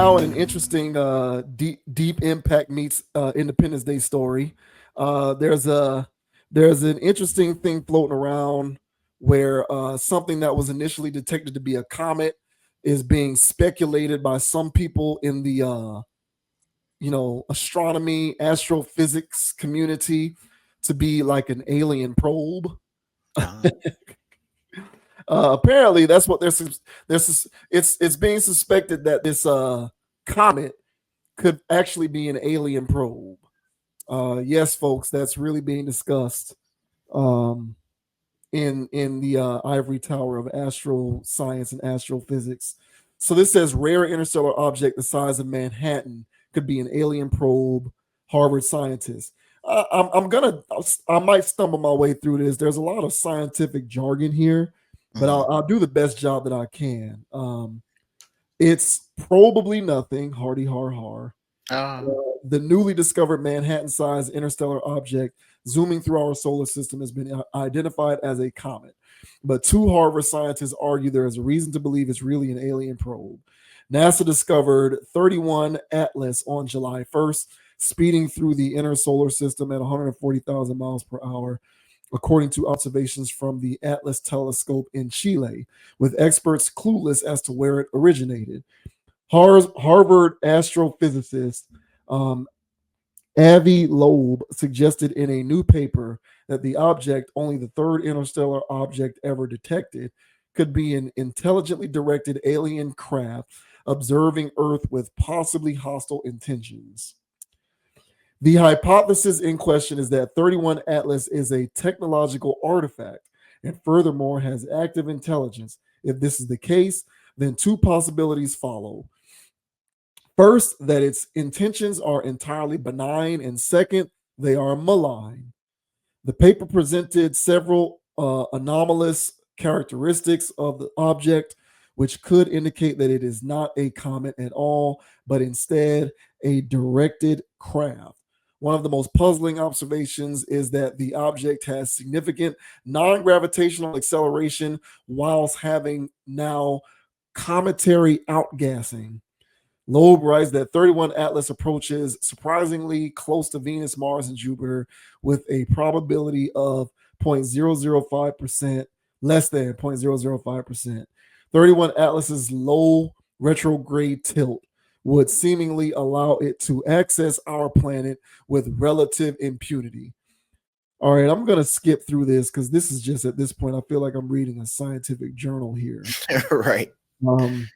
now an interesting deep impact meets Independence Day story. There's an interesting thing floating around where something that was initially detected to be a comet is being speculated by some people in the astronomy astrophysics community to be like an alien probe. Uh, Apparently, that's what it's being suspected that this comet could actually be an alien probe. Yes, folks, that's really being discussed um, in the ivory tower of astro science and astrophysics. So this says rare interstellar object the size of Manhattan could be an alien probe. Harvard scientists. I might stumble my way through this. There's a lot of scientific jargon here, but mhm. I'll do the best job that I can. It's probably nothing. Hardy har har. Uh, The newly discovered Manhattan-sized interstellar object zooming through our solar system has been identified as a comet. But two Harvard scientists argue there is a reason to believe it's really an alien probe. NASA discovered 31 Atlas on July 1st, speeding through the inner solar system at 140,000 miles per hour, according to observations from the Atlas telescope in Chile, with experts clueless as to where it originated. Harvard astrophysicist um, Avi Loeb suggested in a new paper that the object, only the third interstellar object ever detected, could be an intelligently directed alien craft observing Earth with possibly hostile intentions. The hypothesis in question is that 31 Atlas is a technological artifact and furthermore has active intelligence. If this is the case, then two possibilities follow. First, that its intentions are entirely benign, and second, they are malign. The paper presented several anomalous characteristics of the object, which could indicate that it is not a comet at all, but instead a directed craft. One of the most puzzling observations is that the object has significant non gravitational acceleration whilst having now cometary outgassing. Loeb writes that 31 Atlas approaches surprisingly close to Venus, Mars, and Jupiter with a probability of 0.005%, less than 0.005%. 31 Atlas's low retrograde tilt would seemingly allow it to access our planet with relative impunity. All right, I'm going to skip through this because this is just at this point, I feel like I'm reading a scientific journal here. right. Um,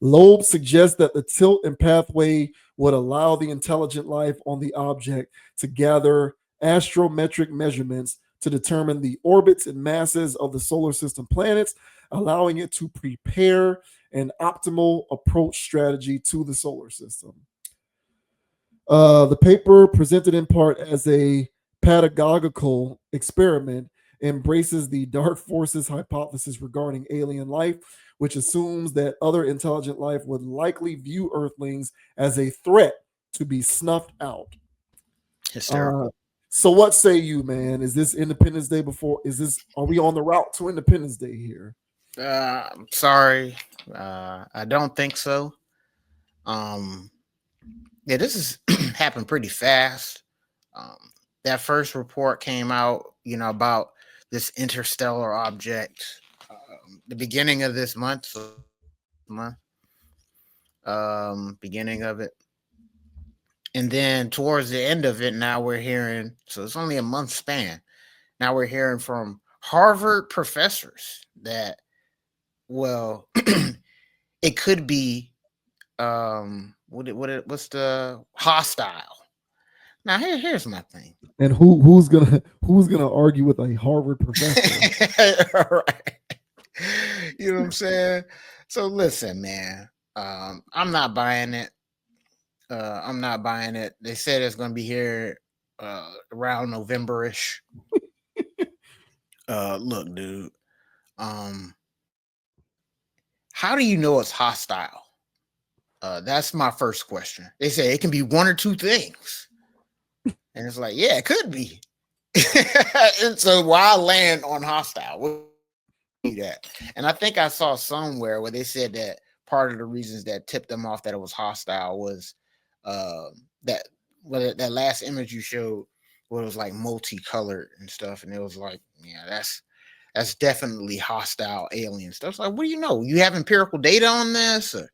Loeb suggests that the tilt and pathway would allow the intelligent life on the object to gather astrometric measurements to determine the orbits and masses of the solar system planets, allowing it to prepare an optimal approach strategy to the solar system. The paper, presented in part as a pedagogical experiment, embraces the dark forces hypothesis regarding alien life, which assumes that other intelligent life would likely view Earthlings as a threat to be snuffed out. Uh, Hysterical. so, what say you, man? Is this Independence Day before? Is this? Are we on the route to Independence Day here? I'm sorry. I don't think so. Um, yeah, this has happened pretty fast. Um, that first report came out, about this interstellar object, the beginning of this month, beginning of it, and then towards the end of it, now we're hearing. So it's only a month span. Now we're hearing from Harvard professors that, well, it could be what's the hostile. Now here's my thing. And who's gonna argue with a Harvard professor? Right. You know what I'm saying? So listen, man. I'm not buying it. I'm not buying it. They said it's gonna be here around November-ish. Look, dude. Um, how do you know it's hostile? That's my first question. They say it can be one or two things. And it's like, yeah, it could be. And so why land on hostile? What that? And I think I saw somewhere where they said that part of the reasons that tipped them off that it was hostile was that that last image you showed where it was like multicolored and stuff, and it was like, yeah, that's definitely hostile alien stuff. It's like, what do you know? You have empirical data on this? Or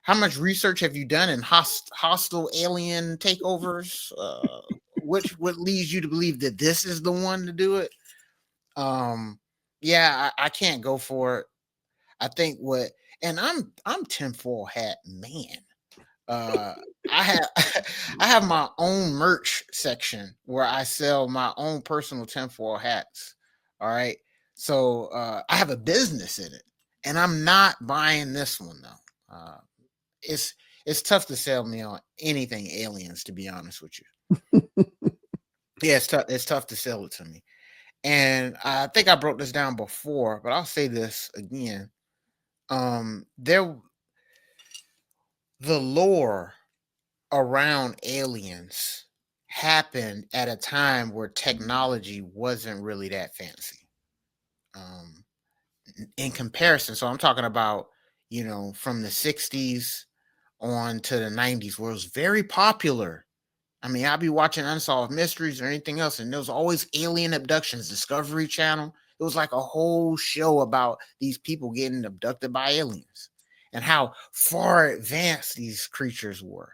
how much research have you done in hostile alien takeovers? Which what leads you to believe that this is the one to do it? Yeah, I can't go for it. I think what, and I'm tinfoil hat man. Uh, I have I have my own merch section where I sell my own personal tinfoil hats. All right, so I have a business in it, and I'm not buying this one though. It's it's tough to sell me on anything aliens, to be honest with you. Yeah, it's tough. It's tough to sell it to me. And I think I broke this down before, but I'll say this again. There, the lore around aliens happened at a time where technology wasn't really that fancy. Um, in comparison, so I'm talking about, from the 60s on to the 90s, where it was very popular. I mean, I'll be watching Unsolved Mysteries or anything else, and there was always alien abductions. Discovery Channel. It was like a whole show about these people getting abducted by aliens and how far advanced these creatures were.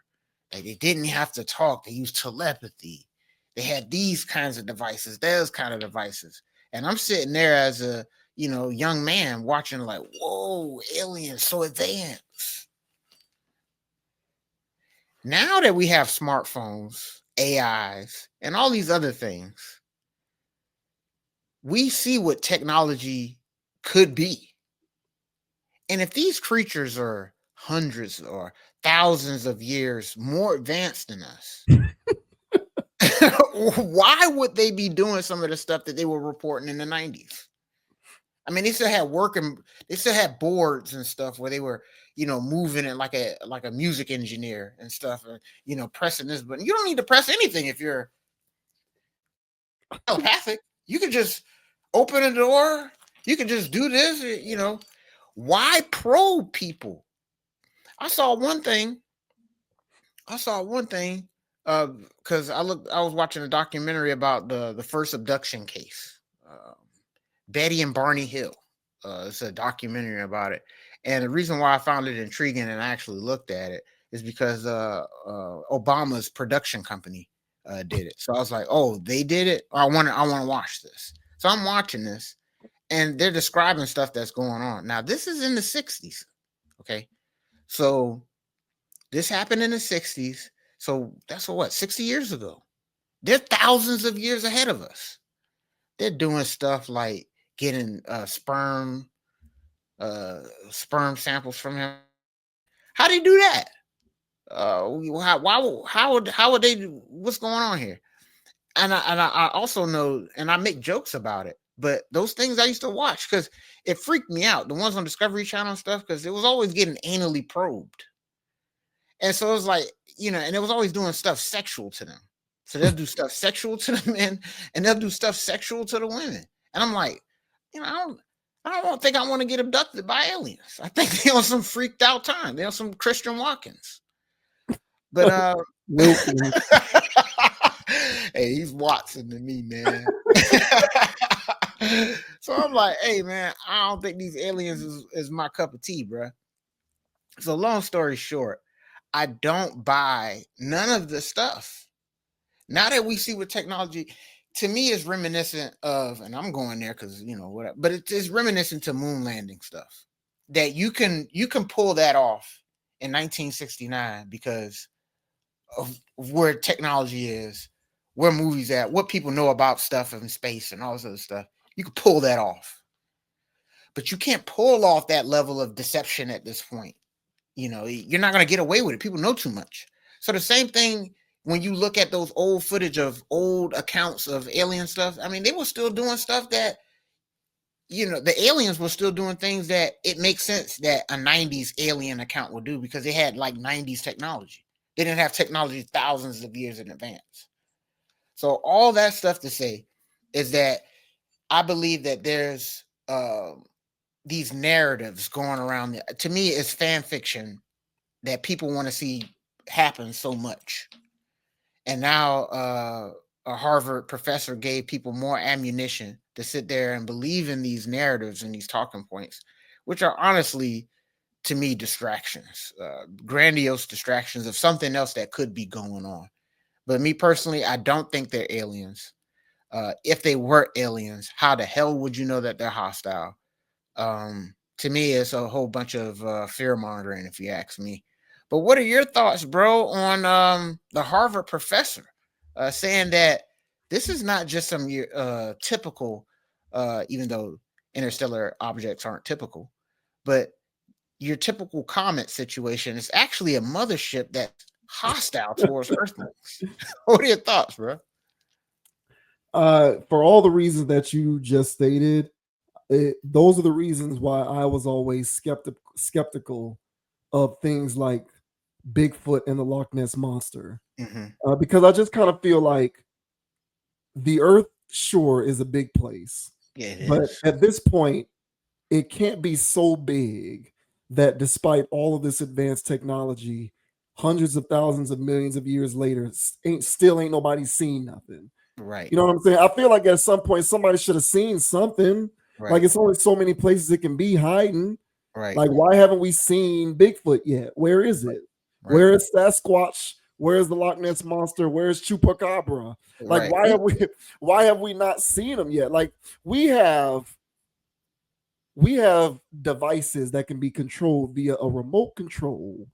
Like, they didn't have to talk; they used telepathy. They had these kinds of devices, those kind of devices. And I'm sitting there as a young man watching, like, whoa, aliens so advanced. Now that we have smartphones, AIs, and all these other things, we see what technology could be. And if these creatures are hundreds or thousands of years more advanced than us, why would they be doing some of the stuff that they were reporting in the 90s? I mean, they still had they still had boards and stuff where they were, moving it like a music engineer and stuff, and pressing this button. You don't need to press anything if you're telepathic. You could just open a door. You could just do this. Why probe people? I saw one thing. Because I was watching a documentary about the first abduction case, Betty and Barney Hill. It's a documentary about it, and the reason why I found it intriguing and I actually looked at it is because Obama's production company did it. So I was like, oh, they did it. I want to watch this. So I'm watching this, and they're describing stuff that's going on. Now, this is in the 60s. Okay, so this happened in the 60s. So that's what 60 years ago. They're thousands of years ahead of us. They're doing stuff like getting sperm samples from him. How do you do that? How would they do? What's going on here? And I also know, and I make jokes about it, but those things I used to watch because it freaked me out. The ones on Discovery Channel and stuff, because it was always getting anally probed. And so it was like, and it was always doing stuff sexual to them. So they'll do stuff sexual to the men, and they'll do stuff sexual to the women. And I'm like, I don't think I want to get abducted by aliens. I think they're on some freaked out time. They're on some Christian Watkins. But hey, he's Watson to me, man. So I'm like, hey, man, I don't think these aliens is my cup of tea, bro. So long story short, I don't buy none of the stuff. Now that we see what technology, to me, is reminiscent of, and I'm going there because whatever, but it's reminiscent to moon landing stuff. That you can pull that off in 1969 because of where technology is, where movies at, what people know about stuff in space and all this other stuff. You can pull that off, but you can't pull off that level of deception at this point. You're not going to get away with it. People know too much. So the same thing when you look at those old footage of old accounts of alien stuff. I mean, they were still doing stuff that, the aliens were still doing things that it makes sense that a 90s alien account would do because they had like 90s technology. They didn't have technology thousands of years in advance. So all that stuff to say is that I believe that there's these narratives going around. To me, it's fan fiction that people want to see happen so much. And now a Harvard professor gave people more ammunition to sit there and believe in these narratives and these talking points, which are honestly, to me, distractions, grandiose distractions of something else that could be going on. But me personally, I don't think they're aliens. If they were aliens, how the hell would you know that they're hostile? To me, it's a whole bunch of fear mongering, if you ask me. But what are your thoughts, bro, on the Harvard professor saying that this is not just some typical, even though interstellar objects aren't typical, but your typical comet situation is actually a mothership that's hostile towards Earthlings. What are your thoughts, bro? For all the reasons that you just stated, those are the reasons why I was always skeptical of things like Bigfoot and the Loch Ness monster, Mm-hmm. because I just kind of feel like the Earth, sure, is a big place, Yeah, it but is. at this point, it can't be so big that despite all of this advanced technology, hundreds of thousands of millions of years later, ain't nobody seen nothing. Right, You know what I'm saying? I feel like at some point somebody should have seen something. Like right, it's only so many places it can be hiding. right, Like why haven't we seen Bigfoot yet? Where is right, it? right, Where is Sasquatch? Where's the Loch Ness monster? Where's Chupacabra? Like right. why have we not seen them yet? Like we have we have devices that can be controlled via a remote control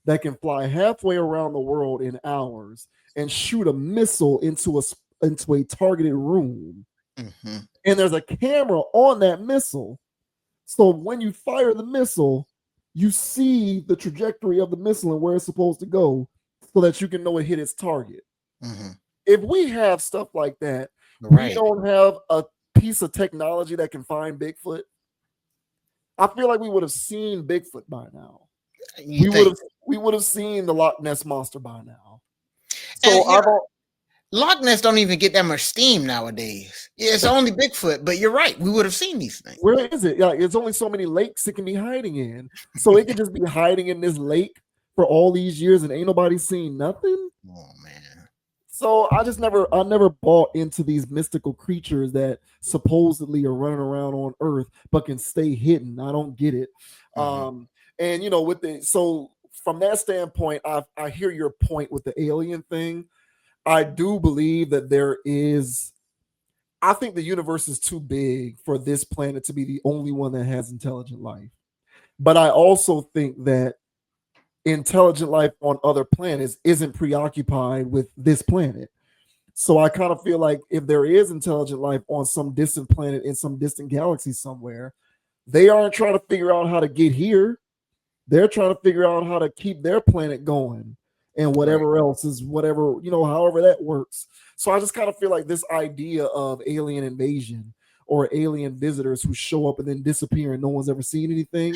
that can fly halfway around the world in hours and shoot a missile into a targeted room. Mm-hmm. And there's a camera on that missile. So when you fire the missile, you see the trajectory of the missile and where it's supposed to go so that you can know it hit its target. Mm-hmm. If we have stuff like that, we Right. don't have a piece of technology that can find Bigfoot. I feel like we would have seen Bigfoot by now. You We would think? have we would have seen the Loch Ness monster by now. And So I've Loch Ness don't even get that much steam nowadays. Yeah, it's only Bigfoot, but you're right. We would have seen these things. where is it? Like, there's only so many lakes it can be hiding in. So it can just be hiding in this lake for all these years and ain't nobody seen nothing. Oh man. So I never bought into these mystical creatures that supposedly are running around on Earth but can stay hidden. I don't get it. Mm-hmm. And with from that standpoint, I hear your point with the alien thing. I do believe that there is. I think the universe is too big for this planet to be the only one that has intelligent life. But I also think that intelligent life on other planets isn't preoccupied with this planet. So I kind of feel like if there is intelligent life on some distant planet in some distant galaxy somewhere, they aren't trying to figure out how to get here. They're trying to figure out how to keep their planet going and Right. whatever else is whatever, however that works. So I just kind of feel like this idea of alien invasion or alien visitors who show up and then disappear and no one's ever seen anything,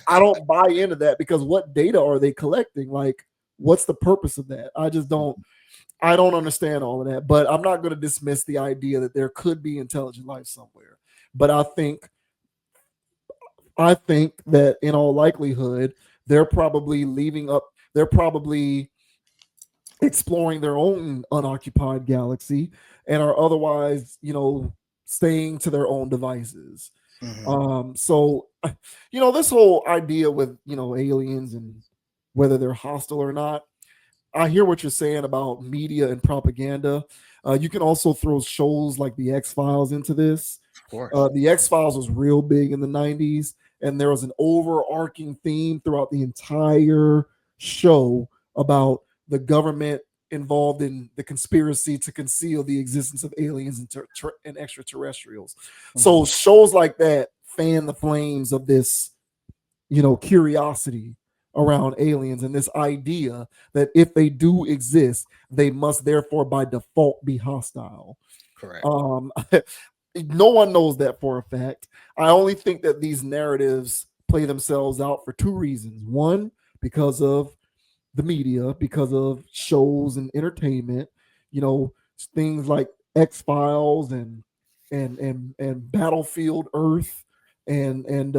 I don't buy into that because what data are they collecting? Like, what's the purpose of that? I don't understand all of that, but I'm not going to dismiss the idea that there could be intelligent life somewhere. But I think that in all likelihood, they're probably they're probably exploring their own unoccupied galaxy and are otherwise, staying to their own devices. Mm-hmm. So this whole idea with, aliens and whether they're hostile or not, I hear what you're saying about media and propaganda. You can also throw shows like the X Files into this. Of course. The X Files was real big in the 90s, and there was an overarching theme throughout the entire show about the government involved in the conspiracy to conceal the existence of aliens and extraterrestrials. Mm-hmm. So shows like that fan the flames of this, curiosity around aliens and this idea that if they do exist, they must therefore by default be hostile. Correct. Um, no one knows that for a fact. I only think that these narratives play themselves out for two reasons. One, because of the media, because of shows and entertainment, you know, things like X Files and Battlefield Earth and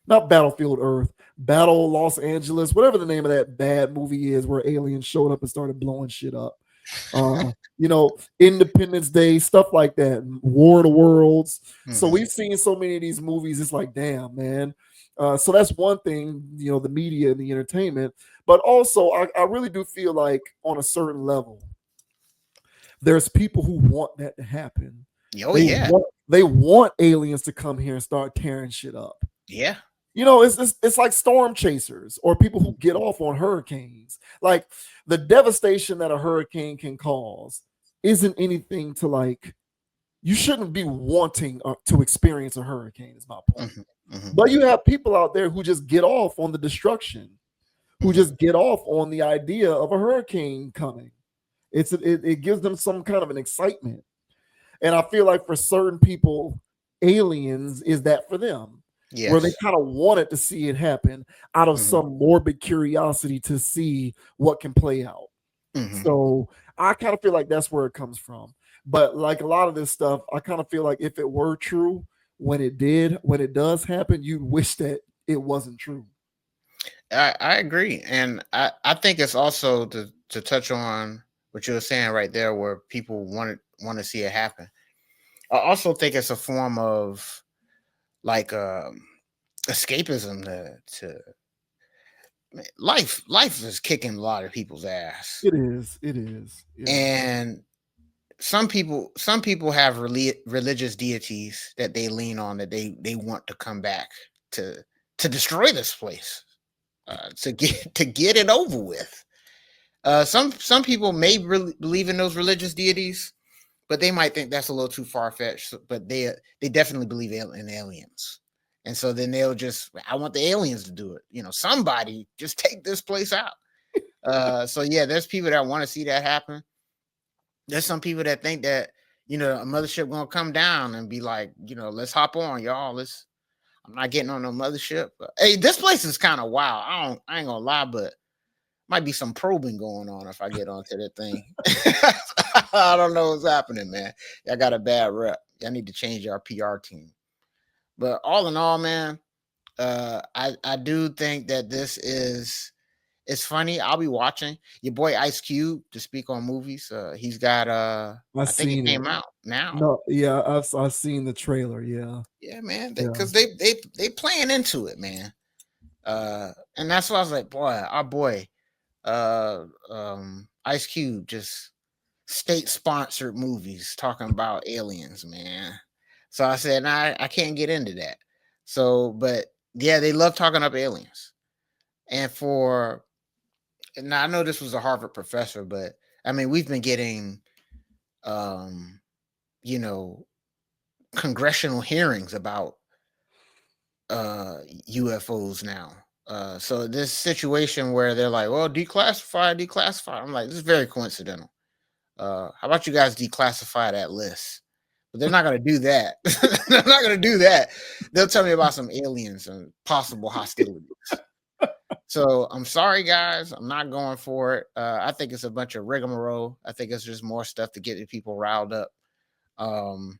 not Battlefield Earth, Battle Los Angeles, whatever the name of that bad movie is, where aliens showed up and started blowing shit up. Independence Day, stuff like that, War of the Worlds. So Mhm. we've seen so many of these movies. It's like, damn, man. So that's one thing, the media and the entertainment. But also, I really do feel like on a certain level, there's people who want that to happen. Oh They yeah, want aliens to come here and start tearing shit up. yeah. It's like storm chasers or people who get off on hurricanes. Like the devastation that a hurricane can cause isn't anything to like. You shouldn't be wanting to experience a hurricane. Is my point. Mhm. Mhm. But you have people out there who just get off on the destruction, who Mhm. just get off on the idea of a hurricane coming. It gives them some kind of an excitement, and I feel like for certain people, aliens is that for them, where they Yes. kind of wanted to see it happen out of Mhm. some morbid curiosity to see what can play out. Mhm. So I kind of feel like that's where it comes from. But like a lot of this stuff, I kind of feel like if it were true, when it does happen, you'd wish that it wasn't true. I agree, and I think it's also to touch on what you were saying right there, where people want to see it happen. I also think it's a form of like escapism to life. Life is kicking a lot of people's ass, It is. It is. Yeah. and some people have religious deities that they lean on, that they want to come back to to destroy this place, to get it over with. Some people may believe in those religious deities, but they might think that's a little too far fetched. But they definitely believe in aliens, and so then they'll just, I want the aliens to do it. Somebody just take this place out. So yeah, there's people that want to see that happen. There's some people that think that a mothership gonna come down and be like, let's hop on, y'all. Let's. I'm not getting on no mothership. But, hey, this place is kind of wild. I ain't gonna lie, but might be some probing going on if I get onto that thing. I don't know what's happening, man. Y'all got a bad rep. Y'all need to change your PR team. But all in all, man, I do think that this is it's funny. I'll be watching your boy Ice Cube to speak on movies. He's got I've I think it seen it. came out now. No, yeah, I've seen the trailer. Yeah, Yeah, man. yeah. Because they playing into it, man. And that's why I was like, boy, our boy, Ice Cube, just state sponsored movies talking about aliens, man. So I said, nah, I can't get into that. So, but yeah, they love talking up aliens. And now I know this was a Harvard professor, but I mean, we've been getting, um, you know, congressional hearings about UFOs now. So this situation where they're like, well, declassify, declassify. I'm like, this is very coincidental. How about you guys declassify that list? But they're not going to do that. They're not going to do that. They'll tell me about some aliens and possible hostilities. So I'm sorry, guys. I'm not going for it. I think it's a bunch of rigmarole. I think it's just more stuff to get the people riled up. Um,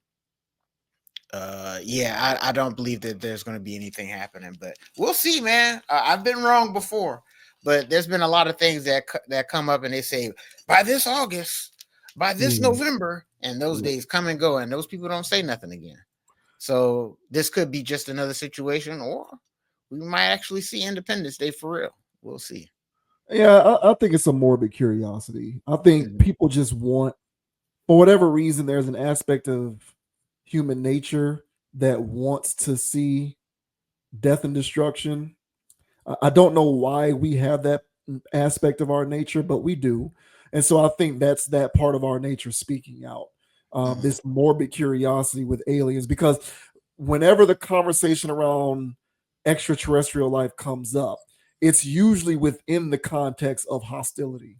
yeah, I don't believe that there's going to be anything happening, but we'll see, man. I've been wrong before, but there's been a lot of things that come up and they say by this August, by this Yeah, November, and those yeah. days come and go, and those people don't say nothing again. So this could be just another situation, or we might actually see Independence Day for real. We'll see. Yeah, I think it's a morbid curiosity. I think Mhm. people just want, for whatever reason, there's an aspect of human nature that wants to see death and destruction. I don't know why we have that aspect of our nature, but we do. And so I think that's that part of our nature speaking out. Mhm. This morbid curiosity with aliens, because whenever the conversation around extraterrestrial life comes up, it's usually within the context of hostility.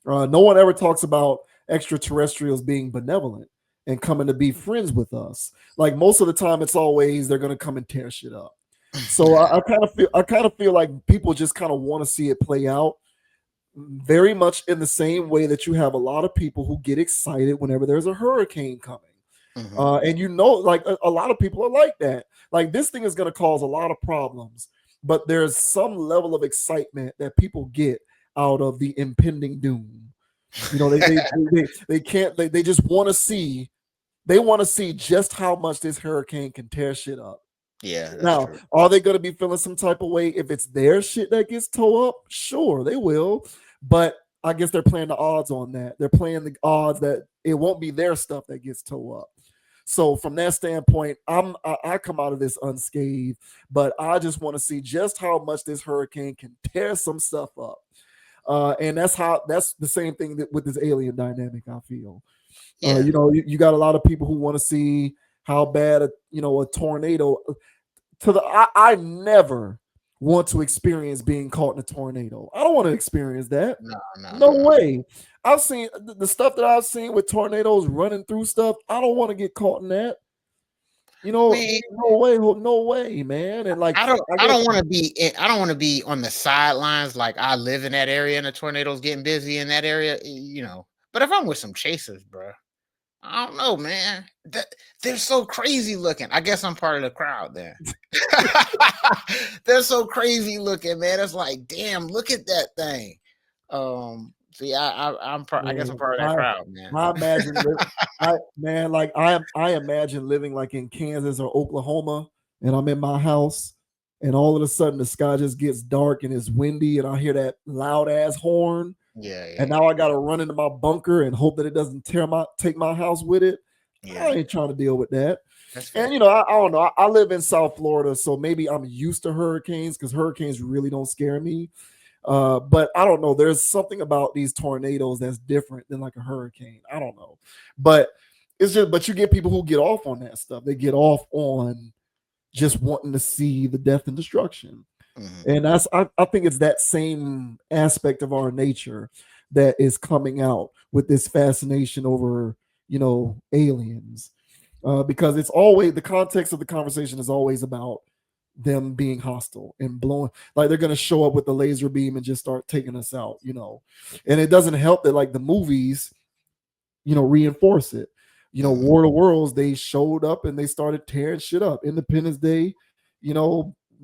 No one ever talks about extraterrestrials being benevolent and coming to be friends with us. Like most of the time, it's always they're going to come and tear shit up. So I kind of feel like people just kind of want to see it play out, very much in the same way that you have a lot of people who get excited whenever there's a hurricane coming. Mm-hmm. And like a lot of people are like that. Like this thing is going to cause a lot of problems, but there's some level of excitement that people get out of the impending doom. They can't they just want to see just how much this hurricane can tear shit up. Yeah, that's Now, true. are they going to be feeling some type of way if it's their shit that gets towed up? Sure, they will. But I guess they're playing the odds on that. They're playing the odds that it won't be their stuff that gets towed up. So from that standpoint, I come out of this unscathed, but I just want to see just how much this hurricane can tear some stuff up. And that's the same thing with this alien dynamic. I feel, Yeah. you got a lot of people who want to see how bad a tornado. I never want to experience being caught in a tornado. I don't want to experience that. No, no, No no, no. way. I've seen the stuff that I've seen with tornadoes running through stuff. I don't want to get caught in that. I mean, No way, man. And like, I I guess, don't want to be I don't want to be on the sidelines. Like I live in that area and the tornadoes getting busy in that area, you know. But if I'm with some chasers, bro, I don't know, man. They're so crazy looking. I guess I'm part of the crowd there. They're so crazy looking, man. It's like, damn, look at that thing. See, I guess I'm man, part of that crowd, man. I imagine, I imagine living like in Kansas or Oklahoma, and I'm in my house, and all of a sudden the sky just gets dark and it's windy, and I hear that loud ass horn. Yeah, yeah, And now I got to run into my bunker and hope that it doesn't take my house with it. yeah. I ain't trying to deal with that. That's And fair. I don't know. I live in South Florida, so maybe I'm used to hurricanes because hurricanes really don't scare me. But I don't know. There's something about these tornadoes that's different than like a hurricane. I don't know, but but you get people who get off on that stuff. They get off on just wanting to see the death and destruction. Mm-hmm. And I think it's that same aspect of our nature that is coming out with this fascination over, aliens. Because it's always the context of the conversation is always about them being hostile and blowing, like they're going to show up with the laser beam and just start taking us out. And it doesn't help that like the movies, reinforce it. Mm-hmm. War of the Worlds, they showed up and they started tearing shit up. Independence Day,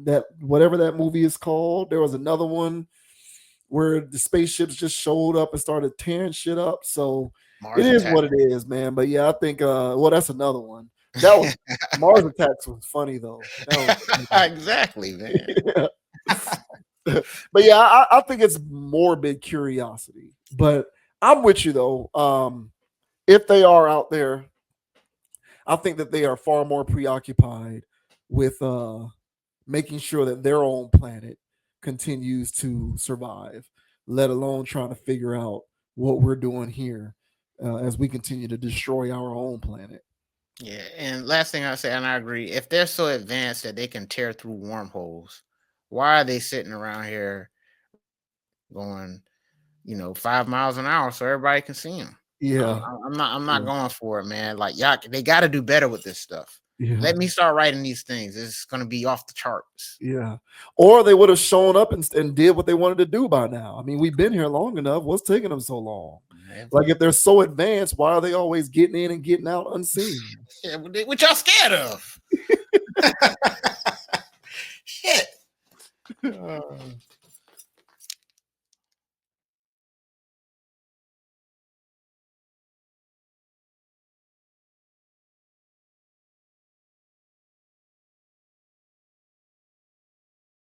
that whatever that movie is called, there was another one where the spaceships just showed up and started tearing shit up. So it Mars is Attack. what it is, man. But yeah, I think that's another one. That was Mars Attacks was funny though. That was Exactly, man. yeah. But yeah, I think it's morbid curiosity. But I'm with you though. If they are out there, I think that they are far more preoccupied with making sure that their own planet continues to survive, let alone trying to figure out what we're doing here as we continue to destroy our own planet. Yeah, and last thing I say, and I agree, if they're so advanced that they can tear through wormholes, why are they sitting around here going, 5 miles an hour so everybody can see them? Yeah, I'm not yeah, going for it, man. Like y'all, they got to do better with this stuff. yeah, Let me start writing these things. It's gonna be off the charts. yeah. Or they would have shown up and did what they wanted to do by now. I mean, we've been here long enough. What's taking them so long? Man. Like, if they're so advanced, why are they always getting in and getting out unseen? Yeah, what y'all scared of? Shit.